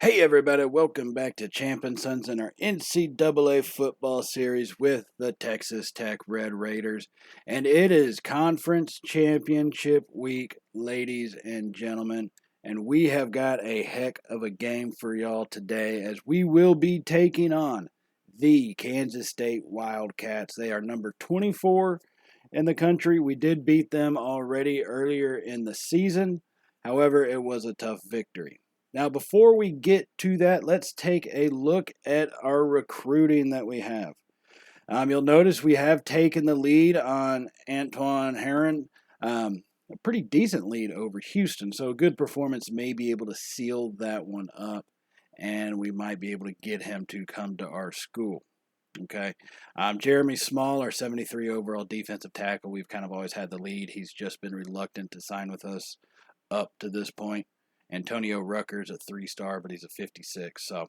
Hey everybody, welcome back to Champ and Sons in our NCAA football series with the Texas Tech Red Raiders. And it is Conference Championship Week, ladies and gentlemen. And we have got a heck of a game for y'all today as we will be taking on the Kansas State Wildcats. They are number 24 in the country. We did beat them already earlier in the season. However, it was a tough victory. Now, before we get to that, let's take a look at our recruiting that we have. You'll notice we have taken the lead on Antoine Heron, a pretty decent lead over Houston. So a good performance may be able to seal that one up, and we might be able to get him to come to our school. Okay. Jeremy Small, our 73 overall defensive tackle, we've kind of always had the lead. He's just been reluctant to sign with us up to this point. Antonio Rucker's a 3-star, but he's a 56. So,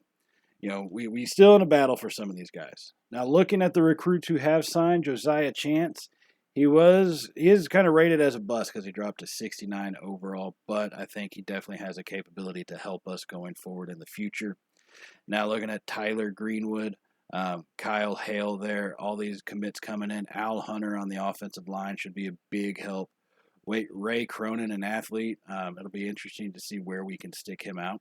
we still in a battle for some of these guys. Now, looking at the recruits who have signed, Josiah Chance, he is kind of rated as a bust because he dropped to 69 overall, but I think he definitely has a capability to help us going forward in the future. Now, looking at Tyler Greenwood, Kyle Hale there, all these commits coming in. Al Hunter on the offensive line should be a big help. Ray Cronin, an athlete. It'll be interesting to see where we can stick him out.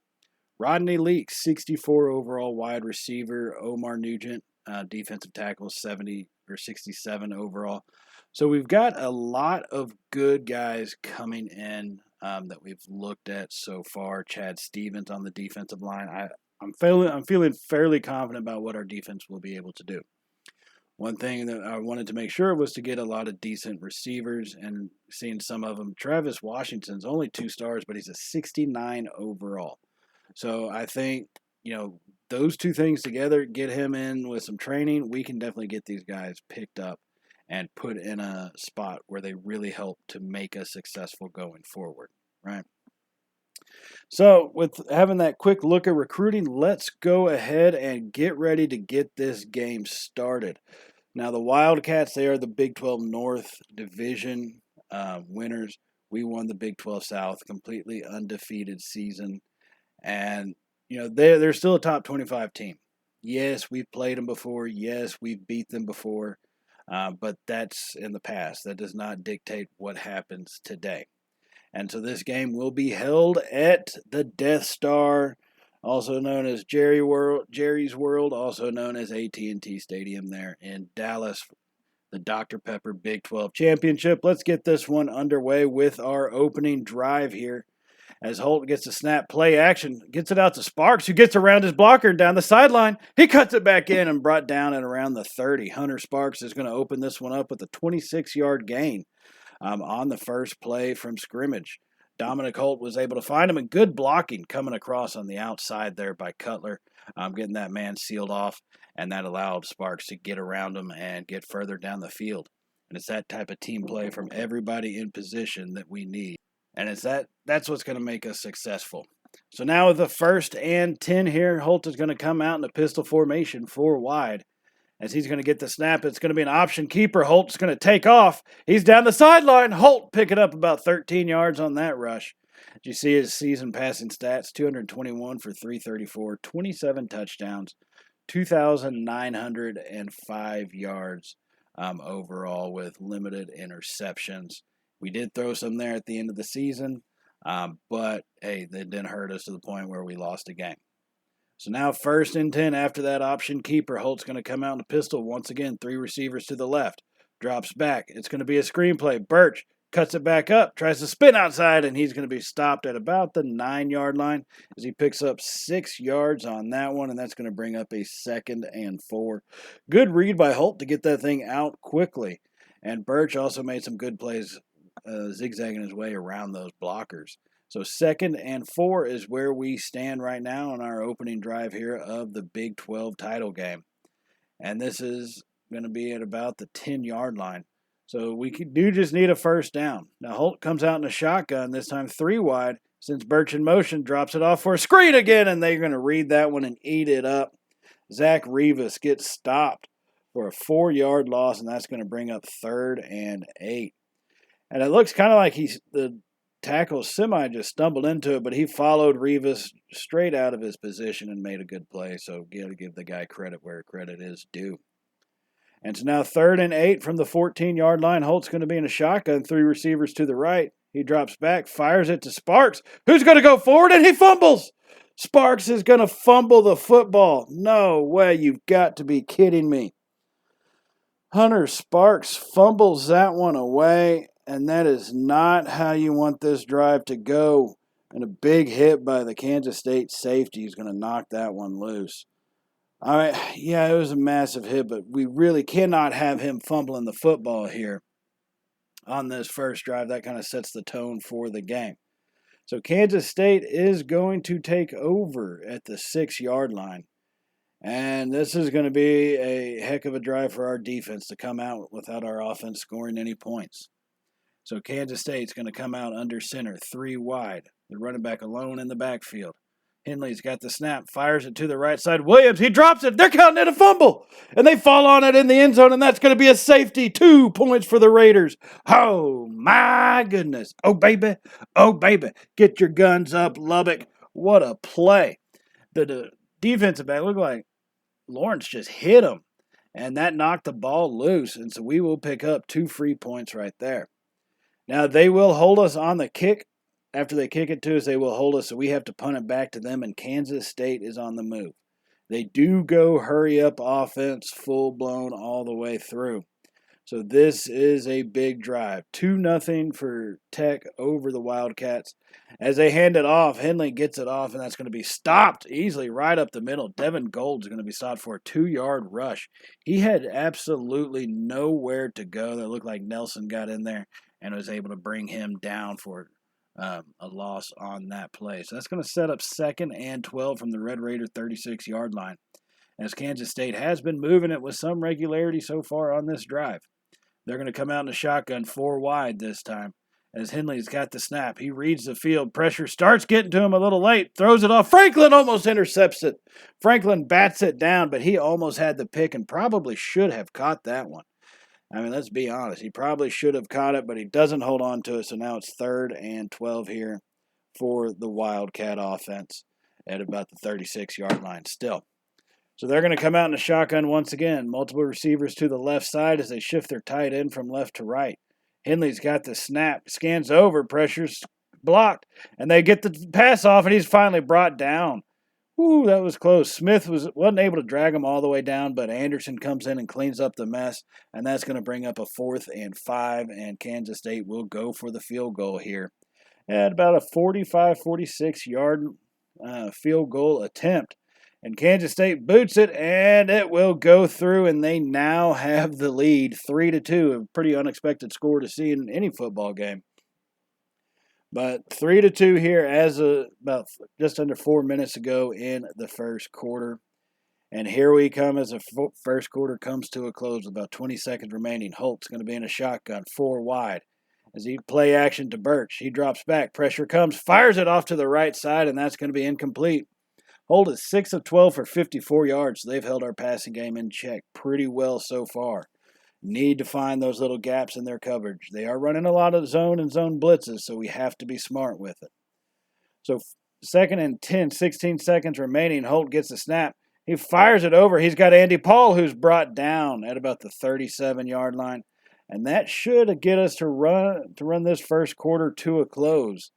Rodney Leaks, 64 overall wide receiver. Omar Nugent, defensive tackle, 70 or 67 overall. So we've got a lot of good guys coming in that we've looked at so far. Chad Stevens on the defensive line. I'm feeling fairly confident about what our defense will be able to do. One thing that I wanted to make sure was to get a lot of decent receivers and seeing some of them. Travis Washington's only 2 stars, but he's a 69 overall. So I think, those two things together, get him in with some training, we can definitely get these guys picked up and put in a spot where they really help to make us successful going forward, right? So, with having that quick look at recruiting, let's go ahead and get ready to get this game started. Now, the Wildcats, they are the Big 12 North Division winners. We won the Big 12 South, completely undefeated season. And, they're still a top 25 team. Yes, we've played them before. Yes, we've beat them before. But that's in the past. That does not dictate what happens today. And so this game will be held at the Death Star, also known as Jerry's World, also known as AT&T Stadium there in Dallas, the Dr. Pepper Big 12 Championship. Let's get this one underway with our opening drive here. As Holt gets a snap play action, gets it out to Sparks, who gets around his blocker down the sideline. He cuts it back in and brought down at around the 30. Hunter Sparks is going to open this one up with a 26-yard gain. On the first play from scrimmage. Dominic Holt was able to find him, and good blocking coming across on the outside there by Cutler, getting that man sealed off, and that allowed Sparks to get around him and get further down the field. And it's that type of team play from everybody in position that we need. And that's what's going to make us successful. So now with the 1st and 10 here, Holt is going to come out in a pistol formation 4 wide. As he's going to get the snap, it's going to be an option keeper. Holt's going to take off. He's down the sideline. Holt picking up about 13 yards on that rush. Did you see his season passing stats? 221 for 334, 27 touchdowns, 2,905 yards overall with limited interceptions. We did throw some there at the end of the season, but, hey, that didn't hurt us to the point where we lost a game. So now 1st and 10 after that option keeper. Holt's going to come out in a pistol. Once again, 3 receivers to the left. Drops back. It's going to be a screenplay. Birch cuts it back up. Tries to spin outside, and he's going to be stopped at about the 9-yard line as he picks up 6 yards on that one, and that's going to bring up a 2nd and 4. Good read by Holt to get that thing out quickly. And Birch also made some good plays zigzagging his way around those blockers. So 2nd and 4 is where we stand right now on our opening drive here of the Big 12 title game. And this is going to be at about the 10-yard line. So we do just need a 1st down. Now Holt comes out in a shotgun, this time 3 wide. Since Birch in motion, drops it off for a screen again, and they're going to read that one and eat it up. Zach Rivas gets stopped for a 4-yard loss, and that's going to bring up 3rd and 8. And it looks kind of like the tackle just stumbled into it, but he followed Rivas straight out of his position and made a good play. So got to give the guy credit where credit is due. And it's now 3rd and 8 from the 14-yard line. Holt's going to be in a shotgun, 3 receivers to the right. He drops back, fires it to Sparks, who's going to go forward, and he fumbles. Sparks is going to fumble the football. No way, you've got to be kidding me. Hunter Sparks fumbles that one away, and that is not how you want this drive to go. And a big hit by the Kansas State safety is going to knock that one loose. All right, yeah, it was a massive hit, but we really cannot have him fumbling the football here on this first drive. That kind of sets the tone for the game. So Kansas State is going to take over at the 6-yard line. And this is going to be a heck of a drive for our defense to come out without our offense scoring any points. So Kansas State's going to come out under center, 3 wide. The running back alone in the backfield. Henley's got the snap, fires it to the right side. Williams, he drops it. They're counting it a fumble. And they fall on it in the end zone, and that's going to be a safety. 2 points for the Raiders. Oh, my goodness. Oh, baby. Oh, baby. Get your guns up, Lubbock. What a play. The defensive back looked like Lawrence just hit him, and that knocked the ball loose. And so we will pick up 2 free points right there. Now, they will hold us on the kick. After they kick it to us, they will hold us, so we have to punt it back to them, and Kansas State is on the move. They do go hurry-up offense, full-blown all the way through. So this is a big drive. 2-0 for Tech over the Wildcats. As they hand it off, Henley gets it off, and that's going to be stopped easily right up the middle. Devin Gold's going to be stopped for a 2-yard rush. He had absolutely nowhere to go. That looked like Nelson got in there and was able to bring him down for a loss on that play. So that's going to set up 2nd and 12 from the Red Raider 36-yard line, as Kansas State has been moving it with some regularity so far on this drive. They're going to come out in a shotgun 4 wide this time, as Henley's got the snap. He reads the field. Pressure starts getting to him a little late. Throws it off. Franklin almost intercepts it. Franklin bats it down, but he almost had the pick and probably should have caught that one. I mean, let's be honest. He probably should have caught it, but he doesn't hold on to it. So now it's 3rd and 12 here for the Wildcat offense at about the 36-yard line still. So they're going to come out in a shotgun once again. Multiple receivers to the left side as they shift their tight end from left to right. Henley's got the snap, scans over, pressure's blocked, and they get the pass off, and he's finally brought down. Ooh, that was close. Smith wasn't able to drag him all the way down, but Anderson comes in and cleans up the mess, and that's going to bring up a 4th and 5, and Kansas State will go for the field goal here at about a 45, 46-yard field goal attempt. And Kansas State boots it, and it will go through, and they now have the lead, 3-2, a pretty unexpected score to see in any football game. But 3-2 here as about just under 4 minutes ago in the first quarter. And here we come as the first quarter comes to a close with about 20 seconds remaining. Holt's going to be in a shotgun, 4 wide. As he play action to Birch, he drops back. Pressure comes, fires it off to the right side, and that's going to be incomplete. Holt is 6 of 12 for 54 yards. They've held our passing game in check pretty well so far. Need to find those little gaps in their coverage. They are running a lot of zone and zone blitzes, so we have to be smart with it. So 2nd and 10, 16 seconds remaining. Holt gets the snap. He fires it over. He's got Andy Paul, who's brought down at about the 37-yard line. And that should get us to run this first quarter to a close.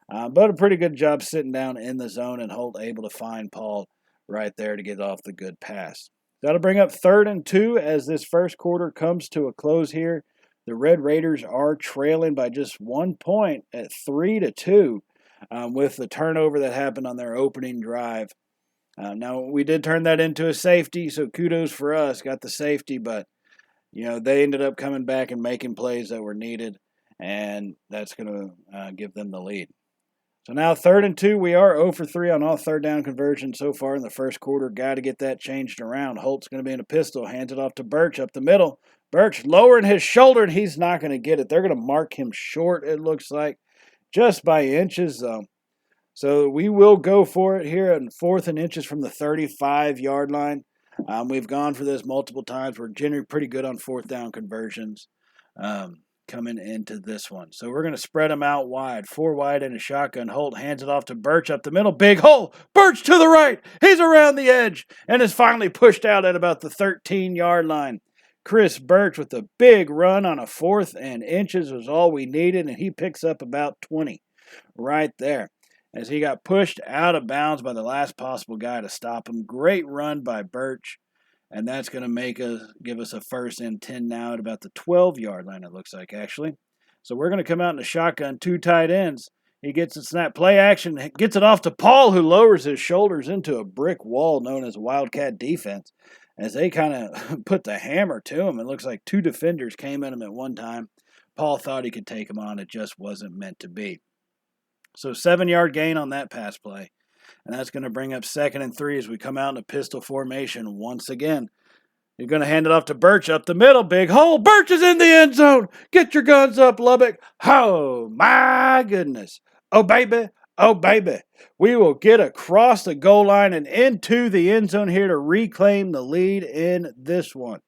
But a pretty good job sitting down in the zone, and Holt able to find Paul right there to get off the good pass. That'll bring up 3rd and 2 as this first quarter comes to a close here. The Red Raiders are trailing by just 1 point at 3-2 with the turnover that happened on their opening drive. Now, we did turn that into a safety, so kudos for us. Got the safety, but they ended up coming back and making plays that were needed, and that's going to give them the lead. So now 3rd and 2, we are 0 for 3 on all 3rd down conversions so far in the first quarter. Got to get that changed around. Holt's going to be in a pistol, hands it off to Birch up the middle. Birch lowering his shoulder, and he's not going to get it. They're going to mark him short, it looks like, just by inches, though. So we will go for it here on 4th and inches from the 35-yard line. We've gone for this multiple times. We're generally pretty good on 4th down conversions. coming into this one. So we're going to spread them out wide. 4 wide in a shotgun. Holt hands it off to Birch up the middle. Big hole. Birch to the right. He's around the edge and is finally pushed out at about the 13-yard line. Chris Birch with a big run on a 4th and inches was all we needed, and he picks up about 20 right there as he got pushed out of bounds by the last possible guy to stop him. Great run by Birch. And that's going to give us a 1st and 10 now at about the 12-yard line, it looks like, actually. So we're going to come out in a shotgun, 2 tight ends. He gets a snap, play action, gets it off to Paul, who lowers his shoulders into a brick wall known as Wildcat defense. As they kind of put the hammer to him, it looks like 2 defenders came at him at one time. Paul thought he could take him on. It just wasn't meant to be. So 7-yard gain on that pass play. And that's going to bring up 2nd and 3 as we come out in a pistol formation once again. You're going to hand it off to Birch up the middle. Big hole. Birch is in the end zone. Get your guns up, Lubbock. Oh, my goodness. Oh, baby. Oh, baby. We will get across the goal line and into the end zone here to reclaim the lead in this one.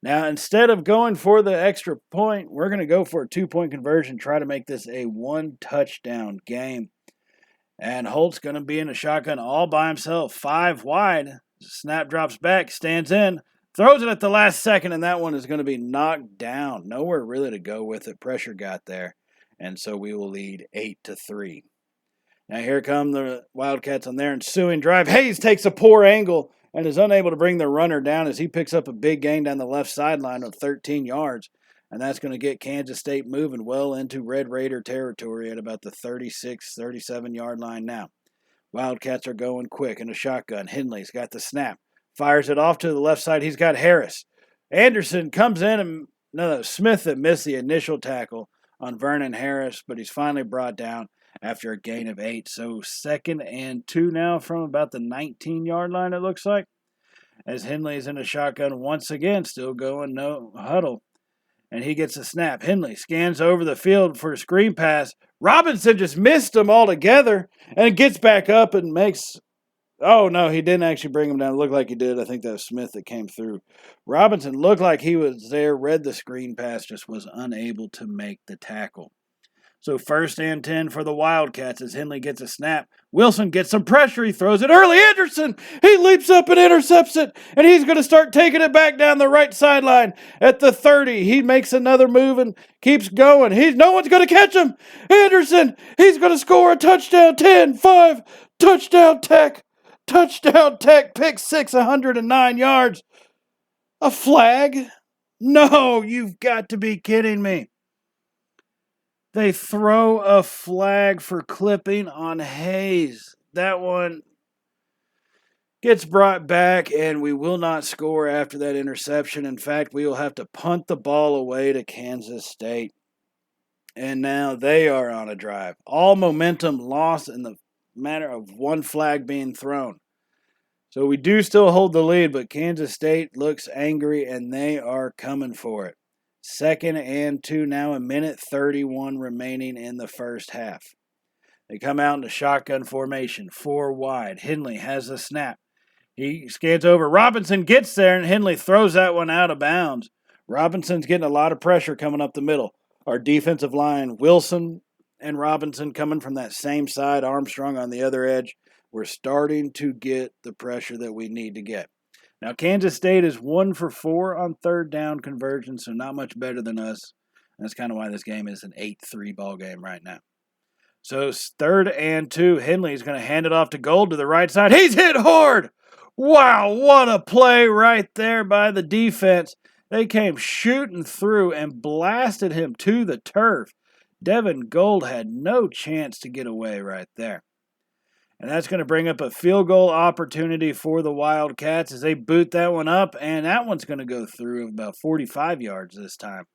Now, instead of going for the extra point, we're going to go for a 2-point conversion, try to make this a 1-touchdown game. And Holt's going to be in a shotgun all by himself, 5 wide. Snap drops back, stands in, throws it at the last second, and that one is going to be knocked down. Nowhere really to go with it. Pressure got there, and so we will lead 8-3. Now here come the Wildcats on their ensuing drive. Hayes takes a poor angle and is unable to bring the runner down as he picks up a big gain down the left sideline of 13 yards. And that's going to get Kansas State moving well into Red Raider territory at about the 36, 37-yard line now. Wildcats are going quick in a shotgun. Henley's got the snap. Fires it off to the left side. He's got Harris. Anderson comes in, and Smith that missed the initial tackle on Vernon Harris, but he's finally brought down after a gain of 8. So 2nd and 2 now from about the 19-yard line, it looks like. As Henley's in a shotgun once again, still going no huddle. And he gets a snap. Henley scans over the field for a screen pass. Robinson just missed him altogether and gets back up and makes... Oh, no, he didn't actually bring him down. It looked like he did. I think that was Smith that came through. Robinson looked like he was there, read the screen pass, just was unable to make the tackle. So 1st and 10 for the Wildcats as Henley gets a snap. Wilson gets some pressure. He throws it early. Anderson, he leaps up and intercepts it. And he's going to start taking it back down the right sideline at the 30. He makes another move and keeps going. No one's going to catch him. Anderson, he's going to score a touchdown. 10-5, touchdown Tech. Touchdown Tech, pick 6, 109 yards. A flag? No, you've got to be kidding me. They throw a flag for clipping on Hayes. That one gets brought back, and we will not score after that interception. In fact, we will have to punt the ball away to Kansas State. And now they are on a drive. All momentum lost in the matter of one flag being thrown. So we do still hold the lead, but Kansas State looks angry, and they are coming for it. 2nd and 2 now, 1:31 remaining in the first half. They come out into shotgun formation, 4 wide. Henley has the snap. He scans over. Robinson gets there, and Henley throws that one out of bounds. Robinson's getting a lot of pressure coming up the middle. Our defensive line, Wilson and Robinson coming from that same side, Armstrong on the other edge. We're starting to get the pressure that we need to get. Now, Kansas State is 1 for 4 on 3rd down conversion, so not much better than us. That's kind of why this game is an 8-3 ball game right now. So 3rd and 2. Henley's going to hand it off to Gold to the right side. He's hit hard. Wow, what a play right there by the defense. They came shooting through and blasted him to the turf. Devin Gold had no chance to get away right there. And that's going to bring up a field goal opportunity for the Wildcats as they boot that one up. And that one's going to go through about 45 yards this time.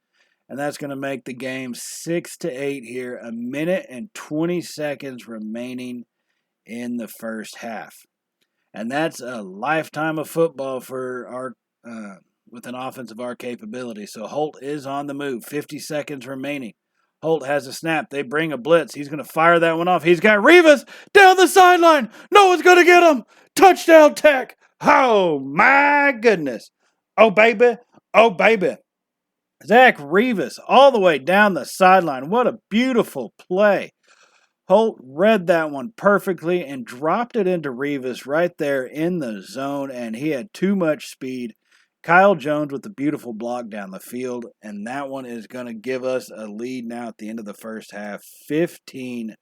And that's going to make the game 6-8 here. 1:20 seconds remaining in the first half. And that's a lifetime of football for our with an offense of our capability. So Holt is on the move. 50 seconds remaining. Holt has a snap. They bring a blitz. He's going to fire that one off. He's got Rivas down the sideline. No one's going to get him. Touchdown Tech. Oh, my goodness. Oh, baby. Oh, baby. Zach Rivas all the way down the sideline. What a beautiful play. Holt read that one perfectly and dropped it into Rivas right there in the zone, and he had too much speed. Kyle Jones with the beautiful block down the field, and that one is going to give us a lead now at the end of the first half, 15-6.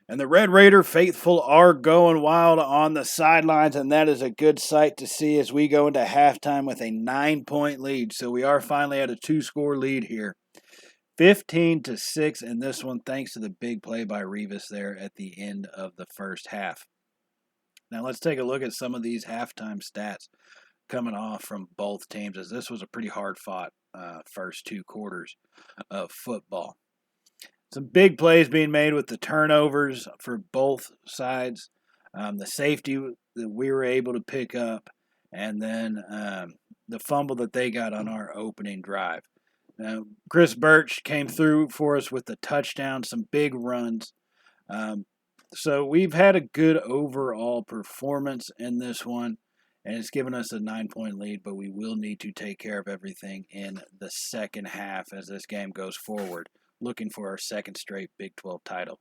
And the Red Raider faithful are going wild on the sidelines, and that is a good sight to see as we go into halftime with a 9-point lead. So we are finally at a 2-score lead here. 15-6 in this one, thanks to the big play by Rivas there at the end of the first half. Now let's take a look at some of these halftime stats coming off from both teams, as this was a pretty hard-fought first 2 quarters of football. Some big plays being made with the turnovers for both sides, the safety that we were able to pick up, and then the fumble that they got on our opening drive. Chris Birch came through for us with the touchdown, some big runs. So we've had a good overall performance in this one, and it's given us a 9-point lead, but we will need to take care of everything in the second half as this game goes forward, looking for our second straight Big 12 title.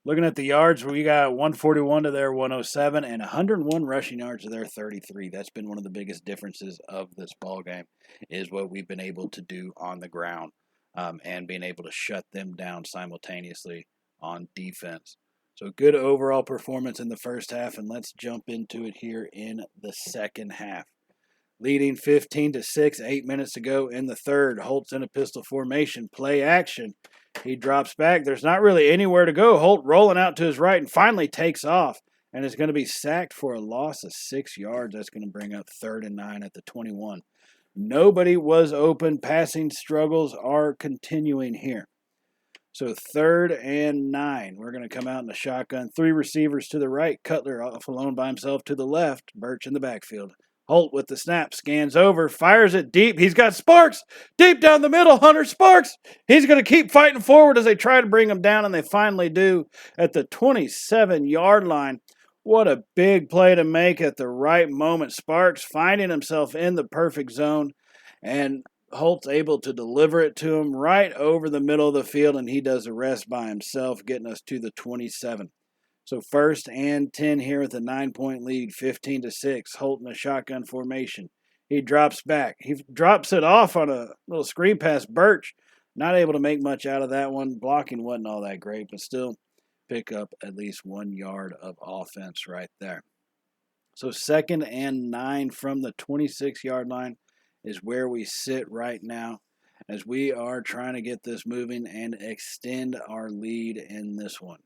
Looking at the yards, we got 141 to their 107 and 101 rushing yards to their 33. That's been one of the biggest differences of this ball game, is what we've been able to do on the ground and being able to shut them down simultaneously on defense. So good overall performance in the first half, and let's jump into it here in the second half. Leading 15-6, 8 minutes to go in the third. Holt's in a pistol formation, play action. He drops back. There's not really anywhere to go. Holt rolling out to his right and finally takes off and is going to be sacked for a loss of 6 yards. That's going to bring up 3rd and 9 at the 21. Nobody was open. Passing struggles are continuing here. So 3rd and 9. We're going to come out in the shotgun. 3 receivers to the right. Cutler off alone by himself to the left. Birch in the backfield. Holt with the snap, scans over, fires it deep. He's got Sparks deep down the middle. Hunter Sparks. He's going to keep fighting forward as they try to bring him down, and they finally do at the 27-yard line. What a big play to make at the right moment. Sparks finding himself in the perfect zone, and Holt's able to deliver it to him right over the middle of the field, and he does the rest by himself, getting us to the 27. So 1st and 10 here with a 9-point lead, 15-6. Holt in a shotgun formation. He drops back. He drops it off on a little screen pass. Birch, not able to make much out of that one. Blocking wasn't all that great, but still pick up at least 1 yard of offense right there. So 2nd and 9 from the 26-yard line is where we sit right now, as we are trying to get this moving and extend our lead in this one.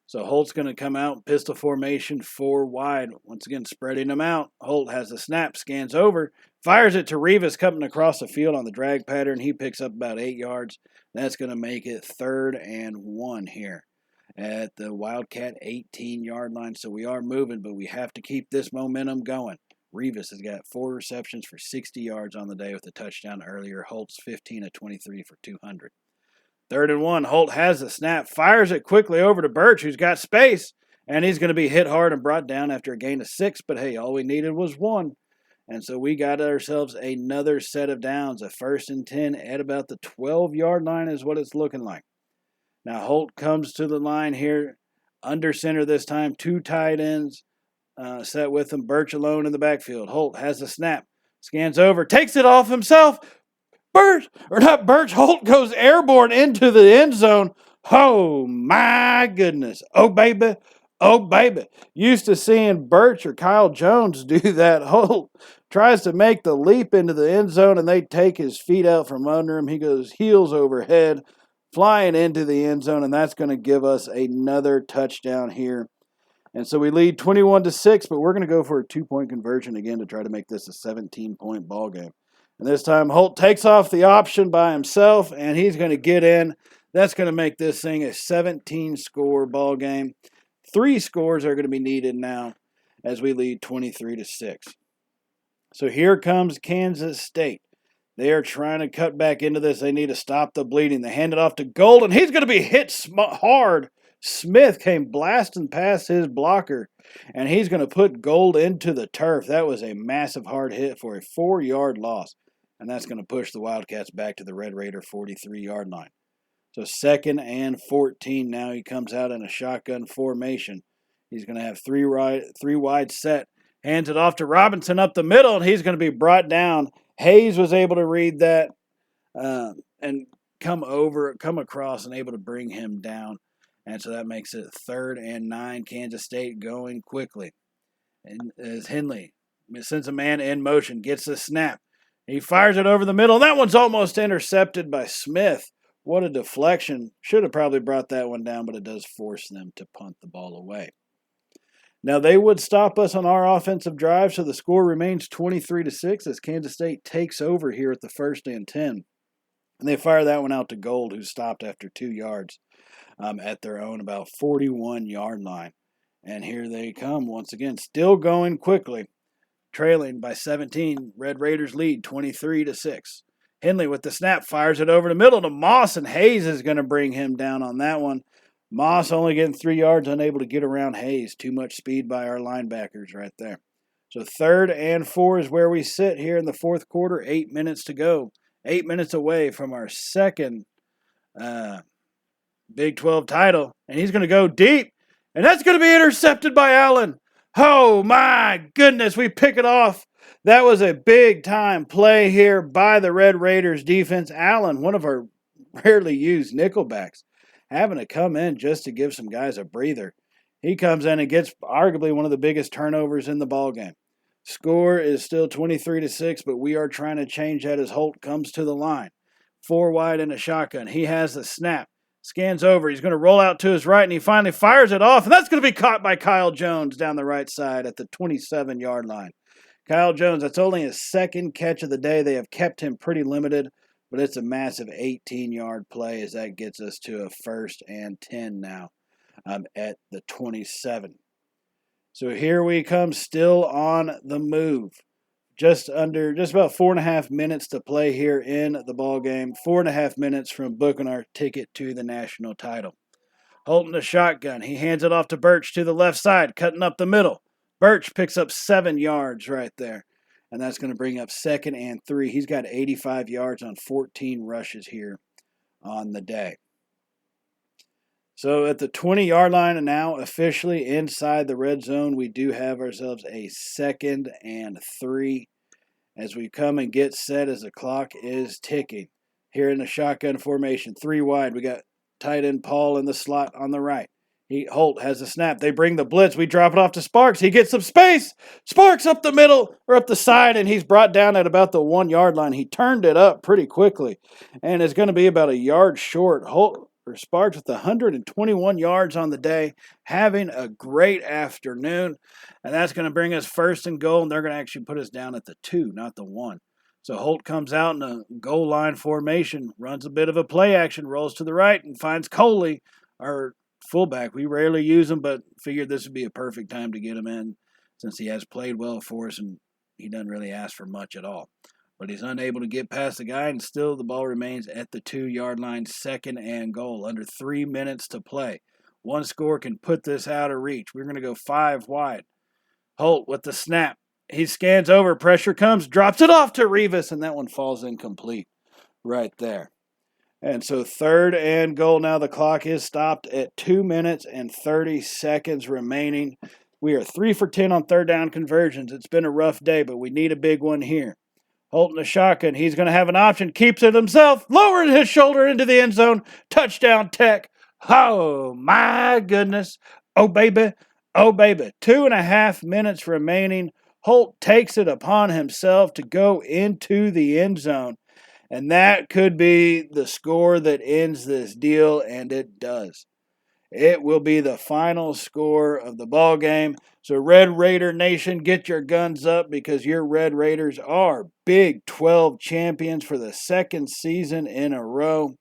So Holt's going to come out, pistol formation, 4 wide. Once again, spreading them out. Holt has the snap, scans over, fires it to Rivas coming across the field on the drag pattern. He picks up about 8 yards. That's going to make it 3rd and 1 here at the Wildcat 18-yard line. So we are moving, but we have to keep this momentum going. Rivas has got 4 receptions for 60 yards on the day with a touchdown earlier. Holt's 15 of 23 for 200. 3rd and 1. Holt has the snap, fires it quickly over to Birch, who's got space, and he's going to be hit hard and brought down after a gain of 6. But hey, all we needed was 1. And so we got ourselves another set of downs. A 1st and 10 at about the 12-yard line is what it's looking like. Now Holt comes to the line here, under center this time. 2 tight ends set with him. Birch alone in the backfield. Holt has the snap, scans over, takes it off himself. Holt goes airborne into the end zone. Oh, my goodness. Oh, baby. Oh, baby. Used to seeing Birch or Kyle Jones do that. Holt tries to make the leap into the end zone, and they take his feet out from under him. He goes heels over head, flying into the end zone, and that's going to give us another touchdown here. And so we lead 21-6, but we're going to go for a 2-point conversion again to try to make this a 17-point ball game. And this time, Holt takes off the option by himself, and he's going to get in. That's going to make this thing a 17-score ball game. 3 scores are going to be needed now as we lead 23-6. So here comes Kansas State. They are trying to cut back into this. They need to stop the bleeding. They hand it off to Golden. He's going to be hit hard. Smith came blasting past his blocker, and he's going to put Gold into the turf. That was a massive hard hit for a 4-yard loss. and that's going to push the Wildcats back to the Red Raider 43-yard line. So 2nd and 14 now. He comes out in a shotgun formation. He's going to have three wide set. Hands it off to Robinson up the middle, and he's going to be brought down. Hayes was able to read that and come across and able to bring him down. And so that makes it 3rd and 9. Kansas State going quickly. And as Henley sends a man in motion, gets the snap. He fires it over the middle. That one's almost intercepted by Smith. What a deflection. Should have probably brought that one down, but it does force them to punt the ball away. Now, they would stop us on our offensive drive, so the score remains 23-6 as Kansas State takes over here at the 1st and 10. And they fire that one out to Gold, who stopped after 2 yards at their own about 41-yard line. And here they come once again, still going quickly, trailing by 17. Red Raiders lead 23-6. Henley with the snap fires it over the middle to Moss, and Hayes is going to bring him down on that one. Moss only getting 3 yards, unable to get around Hayes. Too much speed by our linebackers right there. So 3rd and 4 is where we sit here in the 4th quarter. 8 minutes to go. 8 minutes away from our second Big 12 title. And he's going to go deep. And that's going to be intercepted by Allen. Oh, my goodness. We pick it off. That was a big-time play here by the Red Raiders defense. Allen, one of our rarely used nickelbacks, having to come in just to give some guys a breather. He comes in and gets arguably one of the biggest turnovers in the ballgame. Score is still 23-6, but we are trying to change that as Holt comes to the line. 4 wide in a shotgun. He has the snap. Scans over. He's going to roll out to his right, and he finally fires it off, and that's going to be caught by Kyle Jones down the right side at the 27-yard line. Kyle Jones, that's only his 2nd catch of the day. They have kept him pretty limited, but it's a massive 18-yard play as that gets us to a 1st and 10 now at the 27. So here we come, still on the move. Just about 4.5 minutes to play here in the ball game. 4.5 minutes from booking our ticket to the national title. Holding the shotgun, he hands it off to Birch to the left side, cutting up the middle. Birch picks up 7 yards right there, and that's going to bring up 2nd and 3. He's got 85 yards on 14 rushes here on the day. So at the 20-yard line and now officially inside the red zone, we do have ourselves a 2nd and 3 as we come and get set as the clock is ticking. Here in the shotgun formation, 3 wide, we got tight end Paul in the slot on the right. Holt has the snap. They bring the blitz. We drop it off to Sparks. He gets some space. Sparks up the middle or up the side, and he's brought down at about the 1-yard line. He turned it up pretty quickly, and it's going to be about a yard short. Sparks with 121 yards on the day, having a great afternoon, and that's going to bring us 1st and goal, and they're going to actually put us down at the 2, not the 1. So Holt comes out in a goal line formation, runs a bit of a play action, rolls to the right, and finds Coley, our fullback. We rarely use him, but figured this would be a perfect time to get him in since he has played well for us and he doesn't really ask for much at all. But he's unable to get past the guy, and still the ball remains at the 2-yard line, 2nd and goal. Under 3 minutes to play. One score can put this out of reach. We're going to go 5 wide. Holt with the snap. He scans over. Pressure comes. Drops it off to Rivas, and that one falls incomplete right there. And so 3rd and goal now. The clock is stopped at 2 minutes and 30 seconds remaining. We are 3 for 10 on 3rd down conversions. It's been a rough day, but we need a big one here. Holding the shotgun. He's going to have an option. Keeps it himself. Lowering his shoulder into the end zone. Touchdown Tech. Oh, my goodness. Oh, baby. Oh, baby. 2.5 minutes remaining. Holt takes it upon himself to go into the end zone. And that could be the score that ends this deal, and it does. It will be the final score of the ball game. So Red Raider Nation, get your guns up because your Red Raiders are Big 12 champions for the 2nd season in a row.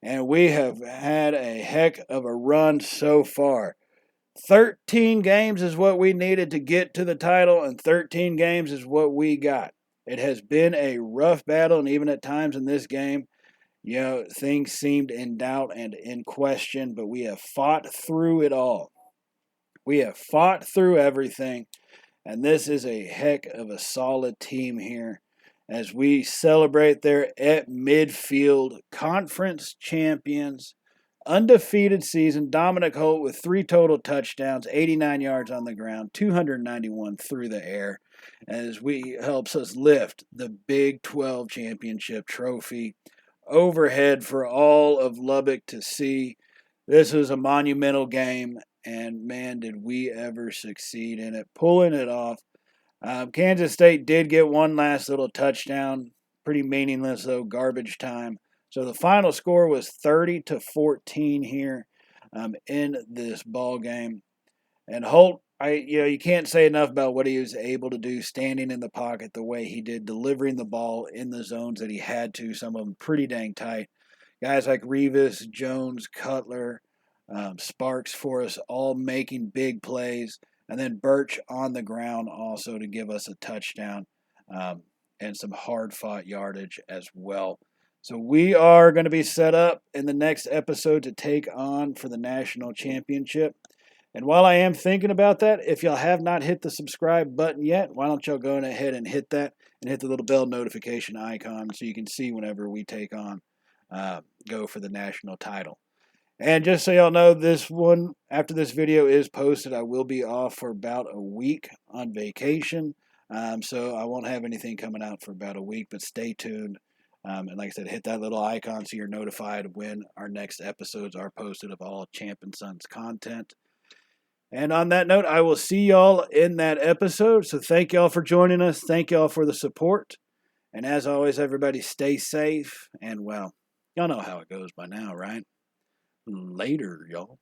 And we have had a heck of a run so far. 13 games is what we needed to get to the title, and 13 games is what we got. It has been a rough battle, and even at times in this game, things seemed in doubt and in question, but we have fought through it all. We have fought through everything, and this is a heck of a solid team here. as we celebrate their at midfield conference champions, undefeated season. Dominic Holt with 3 total touchdowns, 89 yards on the ground, 291 through the air, as we helps us lift the Big 12 championship trophy overhead for all of Lubbock to see. This was a monumental game, and man, did we ever succeed in it, pulling it off. Kansas State did get one last little touchdown, pretty meaningless though, garbage time. So the final score was 30-14 here in this ball game. And Holt, you can't say enough about what he was able to do, standing in the pocket the way he did, delivering the ball in the zones that he had to. Some of them pretty dang tight. Guys like Revis, Jones, Cutler, Sparks for us, all making big plays. And then Birch on the ground also to give us a touchdown and some hard-fought yardage as well. So we are going to be set up in the next episode to take on for the national championship. And while I am thinking about that, if y'all have not hit the subscribe button yet, why don't y'all go ahead and hit that and hit the little bell notification icon so you can see whenever we take on, go for the national title. And just so y'all know, this one, after this video is posted, I will be off for about a week on vacation. So I won't have anything coming out for about a week, but stay tuned. And like I said, hit that little icon so you're notified when our next episodes are posted of all Champ and Sons content. And on that note, I will see y'all in that episode. So thank y'all for joining us. Thank y'all for the support. And as always, everybody stay safe. And well, y'all know how it goes by now, right? Later, y'all.